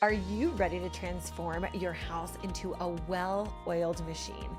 Are you ready to transform your house into a well-oiled machine?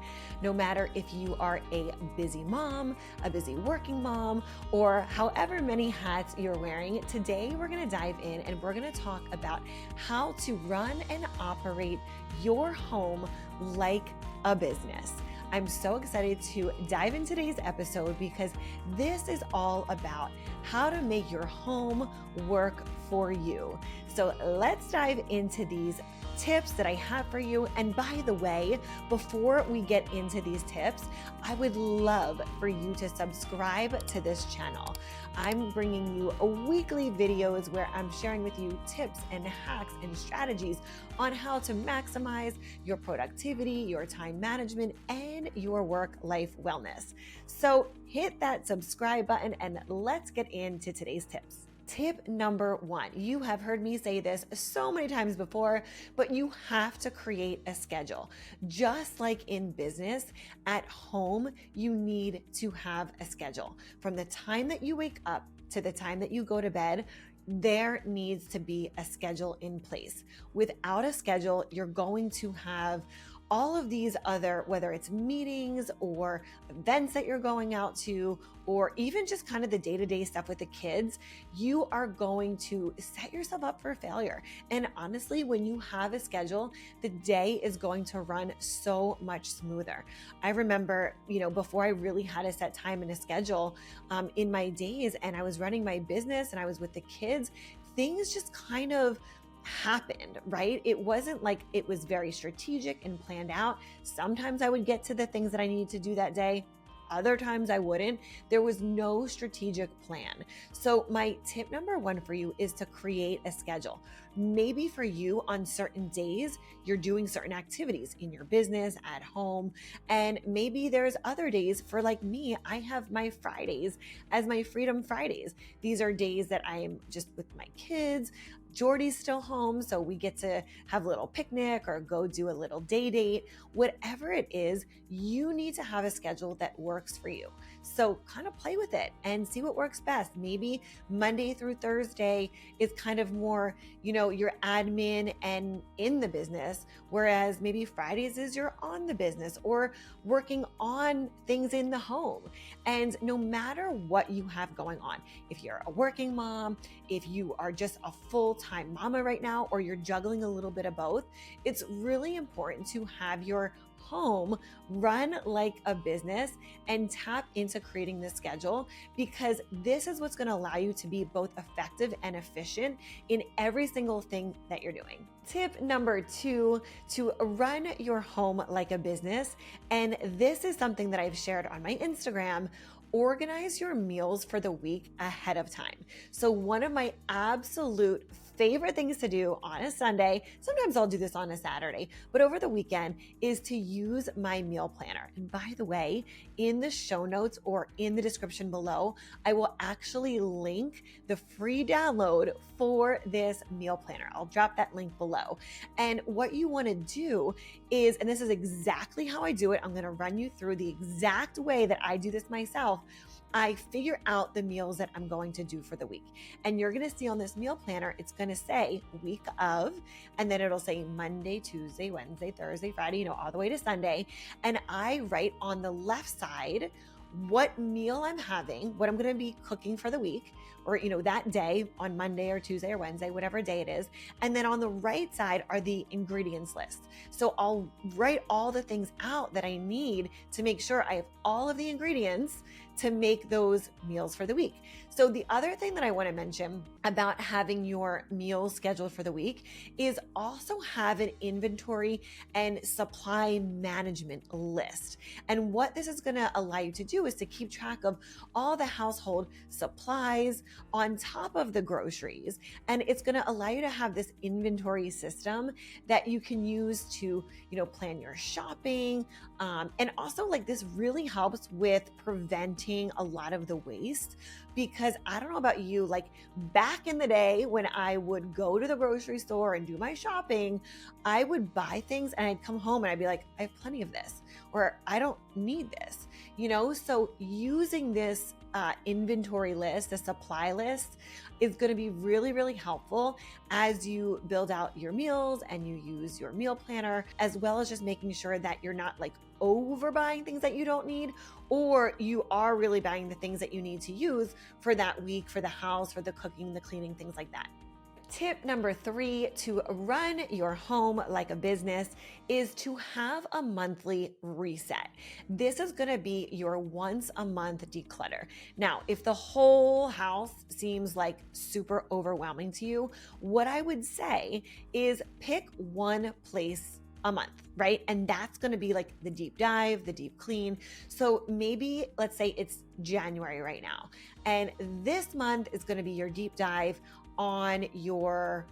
No matter if you are a busy mom, a busy working mom, or however many hats you're wearing, today we're going to dive in and we're going to talk about how to run and operate your home like a business. I'm so excited to dive into today's episode because this is all about how to make your home work for you. So let's dive into these tips that I have for you. And by the way, before we get into these tips, I would love for you to subscribe to this channel. I'm bringing you weekly videos where I'm sharing with you tips and hacks and strategies on how to maximize your productivity, your time management, and your work-life wellness. So hit that subscribe button and let's get into today's tips. Tip number one, you have heard me say this so many times before, but you have to create a schedule. Just like in business, at home, you need to have a schedule. From the time that you wake up to the time that you go to bed, there needs to be a schedule in place. Without a schedule, you're going to have all of these other, whether it's meetings or events that you're going out to, or even just kind of the day-to-day stuff with the kids, you are going to set yourself up for failure. And honestly, when you have a schedule, the day is going to run so much smoother. I remember, before I really had a set time and a schedule in my days, and I was running my business and I was with the kids, things just kind of happened, right? It wasn't like it was very strategic and planned out. Sometimes I would get to the things that I needed to do that day. Other times I wouldn't. There was no strategic plan. So my tip number one for you is to create a schedule. Maybe for you on certain days, you're doing certain activities in your business, at home, and maybe there's other days for like me, I have my Fridays as my Freedom Fridays. These are days that I am just with my kids. Jordy's still home, so we get to have a little picnic or go do a little day date. Whatever it is, you need to have a schedule that works for you. So kind of play with it and see what works best. Maybe Monday through Thursday is kind of more, your admin and in the business, whereas maybe Fridays is you're on the business or working on things in the home. And no matter what you have going on, if you're a working mom, if you are just a full-time mama right now, or you're juggling a little bit of both, it's really important to have your home run like a business and tap into creating the schedule, because this is what's going to allow you to be both effective and efficient in every single thing that you're doing. Tip number two, to run your home like a business. And this is something that I've shared on my Instagram. Organize your meals for the week ahead of time. So one of my absolute favorite things to do on a Sunday, sometimes I'll do this on a Saturday, but over the weekend, is to use my meal planner. And by the way, in the show notes or in the description below, I will actually link the free download for this meal planner. I'll drop that link below. And what you want to do is, and this is exactly how I do it, I'm going to run you through the exact way that I do this myself. I figure out the meals that I'm going to do for the week. And you're going to see on this meal planner, it's going to say week of, and then it'll say Monday, Tuesday, Wednesday, Thursday, Friday, all the way to Sunday. And I write on the left side what meal I'm having, what I'm going to be cooking for the week, or, that day on Monday or Tuesday or Wednesday, whatever day it is. And then on the right side are the ingredients list. So I'll write all the things out that I need to make sure I have all of the ingredients to make those meals for the week. So the other thing that I want to mention about having your meals scheduled for the week is also have an inventory and supply management list. And what this is going to allow you to do is to keep track of all the household supplies on top of the groceries. And it's going to allow you to have this inventory system that you can use to, plan your shopping. And also this really helps with preventing a lot of the waste, because I don't know about you, back in the day when I would go to the grocery store and do my shopping, I would buy things and I'd come home and I'd be like, I have plenty of this, or I don't need this, so using this inventory list, the supply list, is going to be really, really helpful as you build out your meals and you use your meal planner, as well as just making sure that you're not like overbuying things that you don't need, or you are really buying the things that you need to use for that week, for the house, for the cooking, the cleaning, things like that. Tip number 3 to run your home like a business is to have a monthly reset. This is going to be your once a month declutter. Now, if the whole house seems like super overwhelming to you, what I would say is pick one place a month, right? And that's going to be like the deep dive, the deep clean. So maybe let's say it's January right now, and this month is going to be your deep dive on your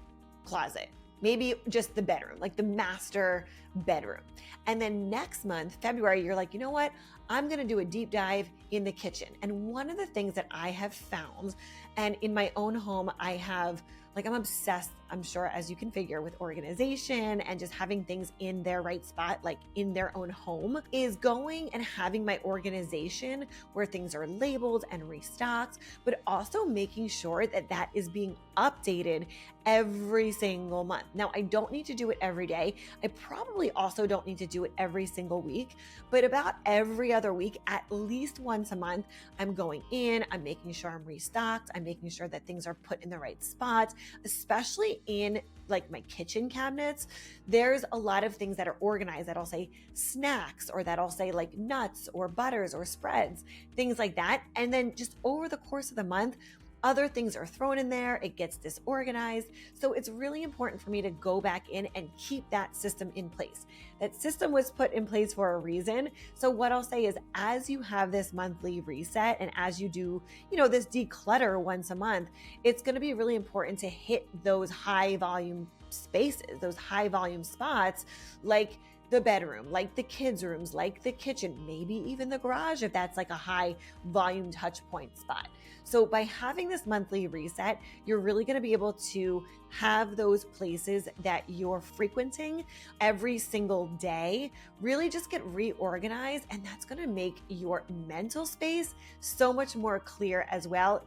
closet, maybe just the bedroom, like the master bedroom. And then next month, February, you're like, you know what? I'm going to do a deep dive in the kitchen. And one of the things that I have found, and in my own home, I'm obsessed, I'm sure, as you can figure, with organization and just having things in their right spot, like in their own home, is going and having my organization where things are labeled and restocked, but also making sure that that is being updated every single month. Now, I don't need to do it every day. I probably also don't need to do it every single week, but about every other week, at least once a month, I'm going in, I'm making sure I'm restocked, I'm making sure that things are put in the right spot, especially in like my kitchen cabinets. There's a lot of things that are organized that'll say snacks, or that'll say like nuts or butters or spreads, things like that. And then just over the course of the month, other things are thrown in there, it gets disorganized. So it's really important for me to go back in and keep that system in place. That system was put in place for a reason. So what I'll say is, as you have this monthly reset and as you do, this declutter once a month, it's going to be really important to hit those high volume spaces, those high volume spots, like the bedroom, like the kids' rooms, like the kitchen, maybe even the garage, if that's like a high volume touch point spot. So by having this monthly reset, you're really going to be able to have those places that you're frequenting every single day really just get reorganized, and that's going to make your mental space so much more clear as well.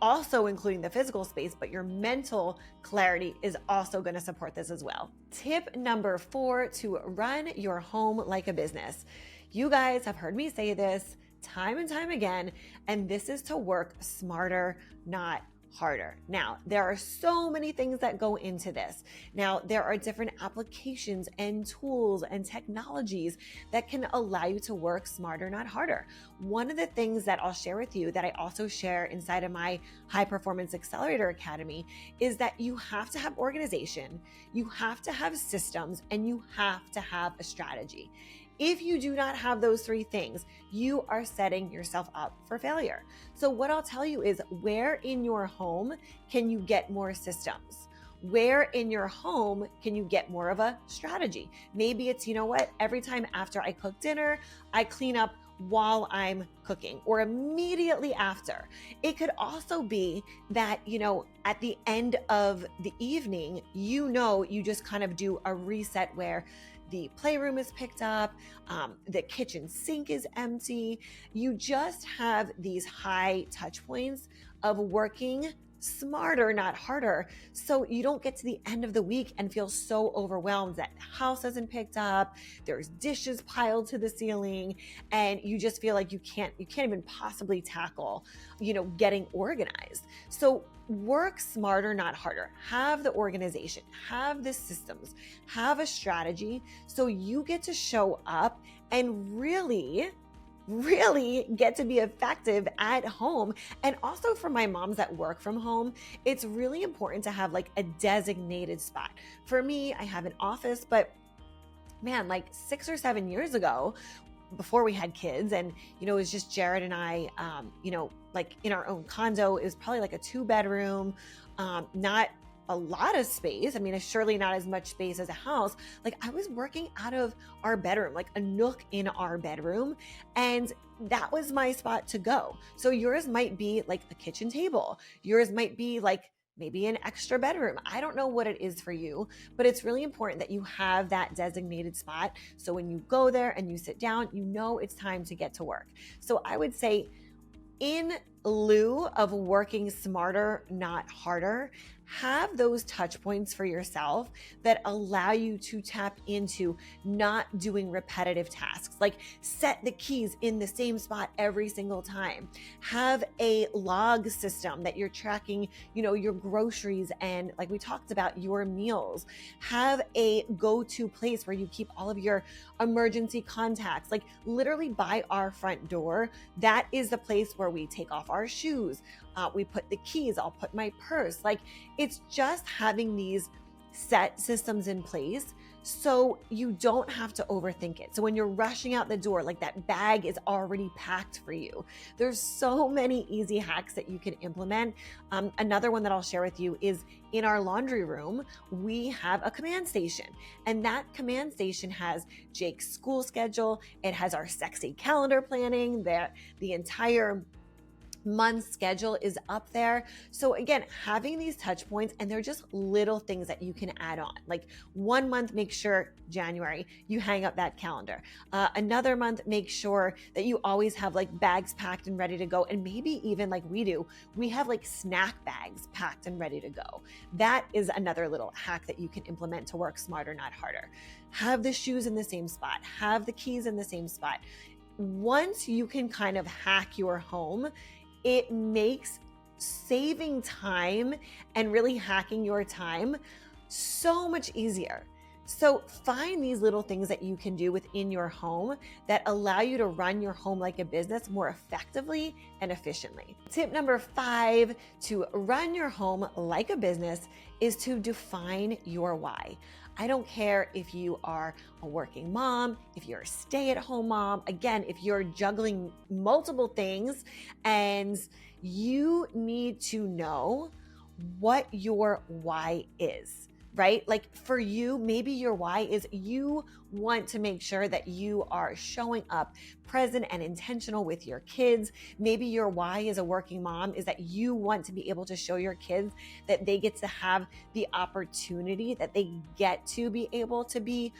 Also including the physical space, but your mental clarity is also going to support this as well. Tip number 4 to run your home like a business. You guys have heard me say this time and time again, and this is to work smarter, not harder. Now, there are so many things that go into this. Now, there are different applications and tools and technologies that can allow you to work smarter, not harder. One of the things that I'll share with you that I also share inside of my High Performance Accelerator Academy is that you have to have organization, you have to have systems, and you have to have a strategy. If you do not have those 3 things, you are setting yourself up for failure. So what I'll tell you is, where in your home can you get more systems? Where in your home can you get more of a strategy? Maybe it's, every time after I cook dinner, I clean up while I'm cooking, or immediately after. It could also be that, at the end of the evening, you just kind of do a reset where the playroom is picked up, the kitchen sink is empty. You just have these high touch points of working smarter, not harder. So you don't get to the end of the week and feel so overwhelmed that the house isn't picked up, there's dishes piled to the ceiling, and you just feel like you can't even possibly tackle, getting organized. So work smarter, not harder. Have the organization, have the systems, have a strategy, so you get to show up and really get to be effective at home. And also for my moms that work from home, it's really important to have like a designated spot. For me, I have an office, but man, like 6 or 7 years ago, before we had kids, and it was just Jared and I, like in our own condo, it was probably like a 2-bedroom, not a lot of space. I mean, surely not as much space as a house. Like, I was working out of our bedroom, like a nook in our bedroom, and that was my spot to go. So yours might be like a kitchen table. Yours might be like maybe an extra bedroom. I don't know what it is for you, but it's really important that you have that designated spot. So when you go there and you sit down, it's time to get to work. So I would say, in lieu of working smarter, not harder, have those touch points for yourself that allow you to tap into not doing repetitive tasks. Like set the keys in the same spot every single time. Have a log system that you're tracking, your groceries and, like we talked about, your meals. Have a go-to place where you keep all of your emergency contacts. Like literally by our front door, that is the place where we take off our shoes. We put the keys, I'll put my purse. Like it's just having these set systems in place so you don't have to overthink it. So when you're rushing out the door, like that bag is already packed for you. There's so many easy hacks that you can implement. Another one that I'll share with you is in our laundry room, we have a command station, and that command station has Jake's school schedule. It has our sexy calendar planning, that the entire month schedule is up there. So again, having these touch points, and they're just little things that you can add on. Like one month, make sure January you hang up that calendar. Another month, make sure that you always have like bags packed and ready to go. And maybe even like we do, we have like snack bags packed and ready to go. That is another little hack that you can implement to work smarter, not harder. Have the shoes in the same spot. Have the keys in the same spot. Once you can kind of hack your home, it makes saving time and really hacking your time so much easier. So find these little things that you can do within your home that allow you to run your home like a business more effectively and efficiently. Tip number 5 to run your home like a business is to define your why. I don't care if you are a working mom, if you're a stay-at-home mom, again, if you're juggling multiple things, and you need to know what your why is, right? Like for you, maybe your why is you want to make sure that you are showing up present and intentional with your kids. Maybe your why as a working mom is that you want to be able to show your kids that they get to have the opportunity, that they get to be able to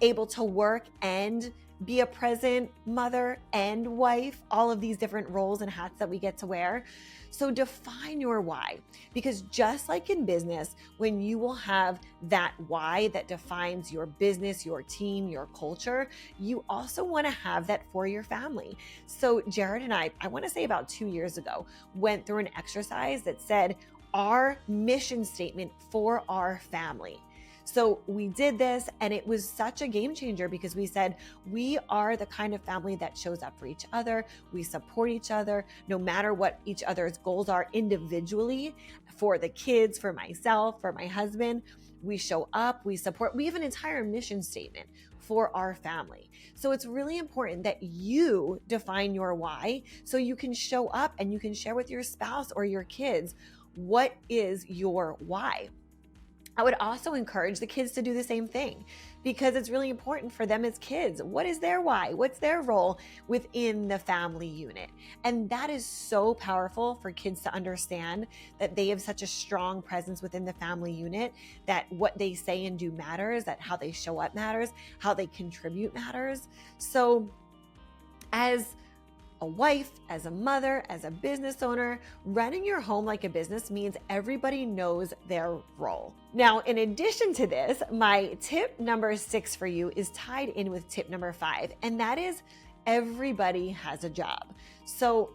able to work and be a present mother and wife, all of these different roles and hats that we get to wear. So define your why, because just like in business, when you will have that why that defines your business, your team, your culture, you also want to have that for your family. So Jared and I want to say about 2 years ago, went through an exercise that said our mission statement for our family. So we did this, and it was such a game changer because we said, we are the kind of family that shows up for each other. We support each other, no matter what each other's goals are individually. For the kids, for myself, for my husband, we show up, we support. We have an entire mission statement for our family. So it's really important that you define your why so you can show up and you can share with your spouse or your kids, what is your why? I would also encourage the kids to do the same thing, because it's really important for them as kids. What is their why? What's their role within the family unit? And that is so powerful for kids to understand, that they have such a strong presence within the family unit, that what they say and do matters, that how they show up matters, how they contribute matters. So as a wife, as a mother, as a business owner, running your home like a business means everybody knows their role. Now, in addition to this, my tip number 6 for you is tied in with tip number 5, and that is everybody has a job. So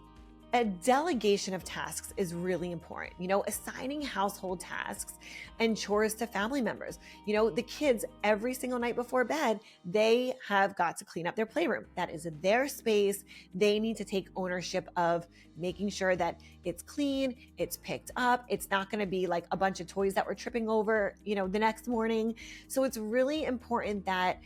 a delegation of tasks is really important. Assigning household tasks and chores to family members. The kids, every single night before bed, they have got to clean up their playroom. That is their space. They need to take ownership of making sure that it's clean, it's picked up. It's not going to be like a bunch of toys that we're tripping over, the next morning. So it's really important that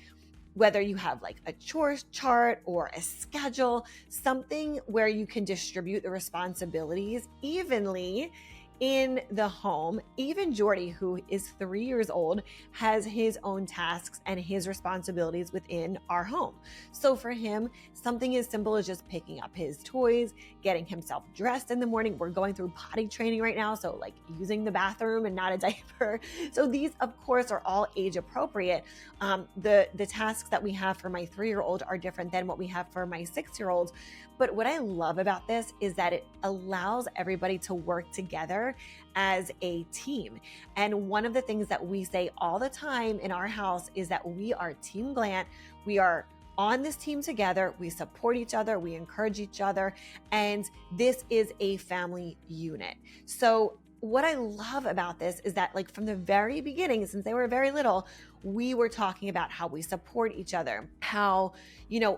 whether you have like a chores chart or a schedule, something where you can distribute the responsibilities evenly, in the home. Even Jordy, who is 3 years old, has his own tasks and his responsibilities within our home. So for him, something as simple as just picking up his toys, getting himself dressed in the morning. We're going through potty training right now, so like using the bathroom and not a diaper. So these, of course, are all age appropriate. The tasks that we have for my 3-year-old are different than what we have for my 6-year-old. But what I love about this is that it allows everybody to work together as a team. And one of the things that we say all the time in our house is that we are Team Glandt. We are on this team together. We support each other. We encourage each other. And this is a family unit. So what I love about this is that, like, from the very beginning, since they were very little, we were talking about how we support each other, how,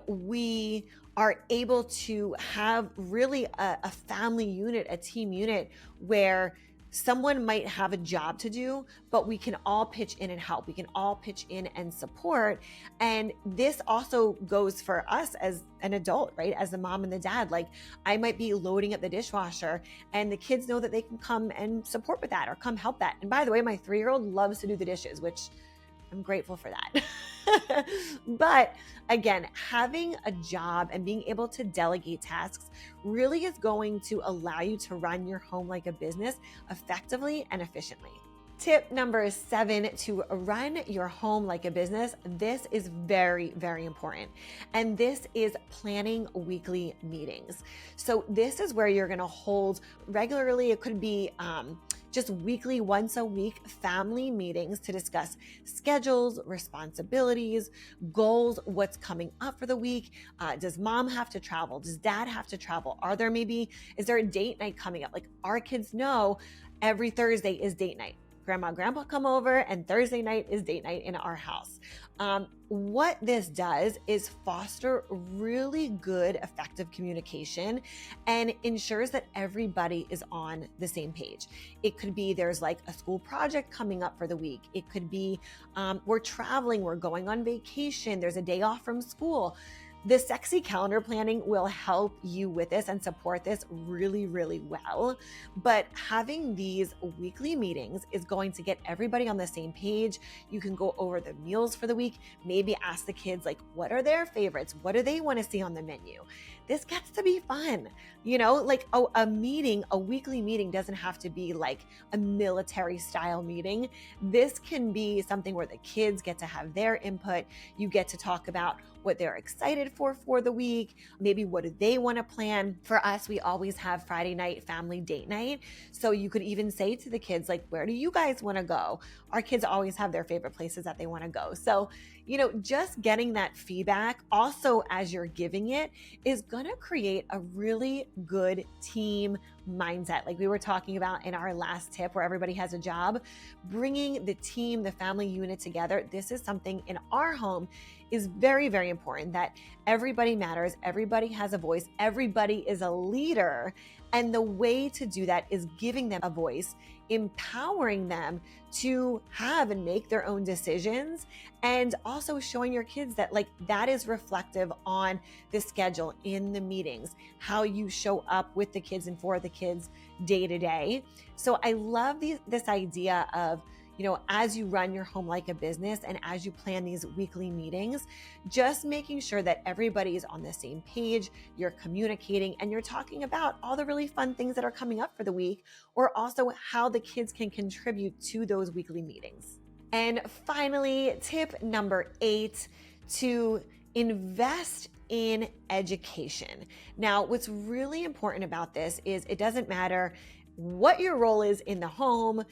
we are able to have really a family unit, a team unit where someone might have a job to do, but we can all pitch in and help. We can all pitch in and support. And this also goes for us as an adult, right? As the mom and the dad. Like, I might be loading up the dishwasher and the kids know that they can come and support with that or come help that. And by the way, my 3-year-old loves to do the dishes, which I'm grateful for that. But again, having a job and being able to delegate tasks really is going to allow you to run your home like a business effectively and efficiently. Tip number 7 to run your home like a business. This is very, very important. And this is planning weekly meetings. So this is where you're going to hold regularly. It could be just weekly, once a week family meetings to discuss schedules, responsibilities, goals, what's coming up for the week. Does mom have to travel? Does dad have to travel? Is there a date night coming up? Like, our kids know every Thursday is date night. Grandma and grandpa come over and Thursday night is date night in our house. What this does is foster really good, effective communication and ensures that everybody is on the same page. It could be there's like a school project coming up for the week. It could be we're traveling, we're going on vacation, there's a day off from school. The sexy calendar planning will help you with this and support this really, really well. But having these weekly meetings is going to get everybody on the same page. You can go over the meals for the week, maybe ask the kids, like, what are their favorites? What do they want to see on the menu? This gets to be fun. Like a weekly meeting doesn't have to be like a military style meeting. This can be something where the kids get to have their input. You get to talk about what they're excited for the week. Maybe what do they want to plan? For us, we always have Friday night family date night. So you could even say to the kids, like, where do you guys want to go? Our kids always have their favorite places that they want to go. So, just getting that feedback also as you're giving it is going to create a really good team mindset. Like we were talking about in our last tip where everybody has a job, bringing the team, the family unit together. This is something in our home is very, very important, that everybody matters. Everybody has a voice. Everybody is a leader. And the way to do that is giving them a voice, empowering them to have and make their own decisions, and also showing your kids that that is reflective on the schedule in the meetings, how you show up with the kids and for the kids day to day. So I love this idea of, as you run your home like a business and as you plan these weekly meetings, just making sure that everybody is on the same page, you're communicating, and you're talking about all the really fun things that are coming up for the week, or also how the kids can contribute to those weekly meetings. And finally, tip number 8, to invest in education. Now, what's really important about this is it doesn't matter what your role is in the home.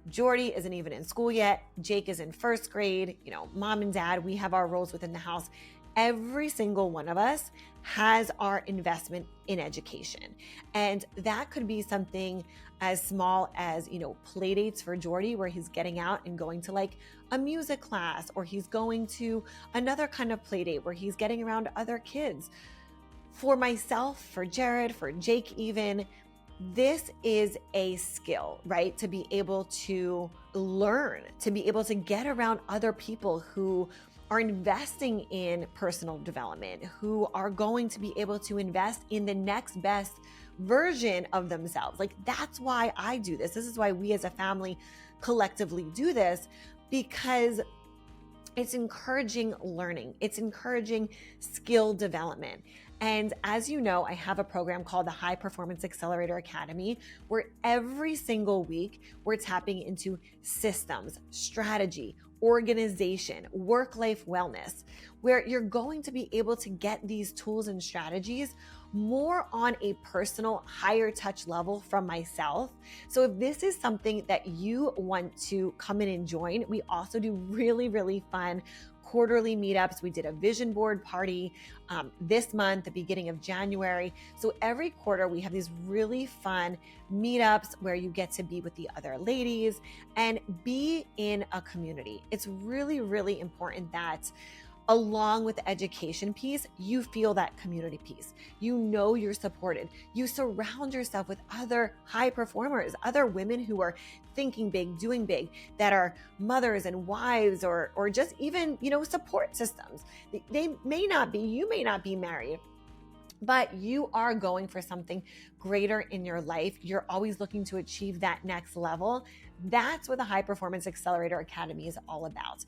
Jordy isn't even in school yet. Jake is in first grade. Mom and dad, we have our roles within the house. Every single one of us has our investment in education. And that could be something as small as, play dates for Jordy, where he's getting out and going to a music class, or he's going to another kind of play date where he's getting around other kids. For myself, for Jared, for Jake even, this is a skill, right? To be able to learn, to be able to get around other people who are investing in personal development, who are going to be able to invest in the next best version of themselves. Like, that's why I do this. This is why we as a family collectively do this, because it's encouraging learning. It's encouraging skill development. And as you know, I have a program called the High Performance Accelerator Academy, where every single week we're tapping into systems, strategy, organization, work-life wellness, where you're going to be able to get these tools and strategies more on a personal, higher touch level from myself. So if this is something that you want to come in and join, we also do really, really fun quarterly meetups. We did a vision board party this month, the beginning of January. So every quarter we have these really fun meetups where you get to be with the other ladies and be in a community. It's really, really important that along with the education piece, you feel that community piece. You know you're supported. You surround yourself with other high performers, other women who are thinking big, doing big, that are mothers and wives, or just even, support systems. They may not be, you may not be married, but you are going for something greater in your life. You're always looking to achieve that next level. That's what the High Performance Accelerator Academy is all about.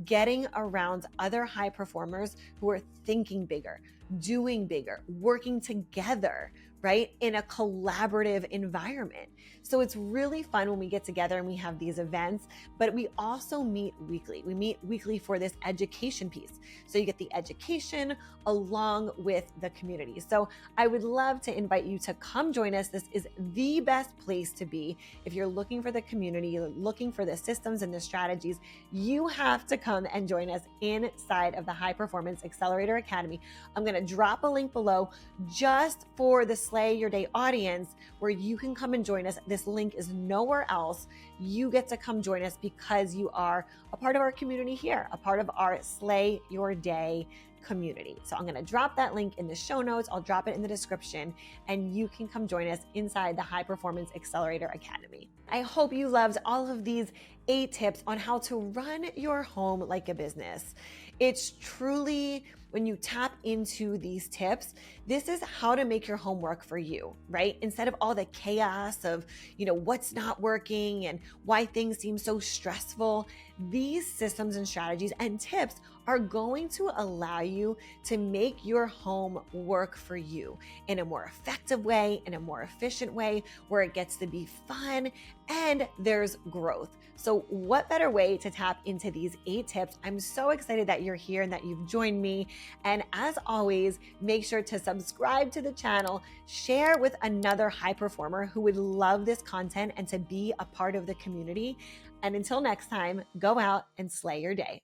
Getting around other high performers who are thinking bigger, doing bigger, working together, right? In a collaborative environment. So it's really fun when we get together and we have these events, but we also meet weekly. We meet weekly for this education piece. So you get the education along with the community. So I would love to invite you to come join us. This is the best place to be. If you're looking for the community, you're looking for the systems and the strategies, you have to come and join us inside of the High Performance Accelerator Academy. I'm going to drop a link below just for the Slay Your Day audience where you can come and join us. This link is nowhere else. You get to come join us because you are a part of our community here, a part of our Slay Your Day community. So I'm going to drop that link in the show notes. I'll drop it in the description and you can come join us inside the High Performance Accelerator Academy. I hope you loved all of these 8 tips on how to run your home like a business. It's truly, when you tap into these tips, this is how to make your home work for you, right? Instead of all the chaos of, what's not working and why things seem so stressful, these systems and strategies and tips are going to allow you to make your home work for you in a more effective way, in a more efficient way, where it gets to be fun and there's growth. So what better way to tap into these 8 tips? I'm so excited that you're here and that you've joined me. And as always, make sure to subscribe to the channel, share with another high performer who would love this content and to be a part of the community. And until next time, go out and slay your day.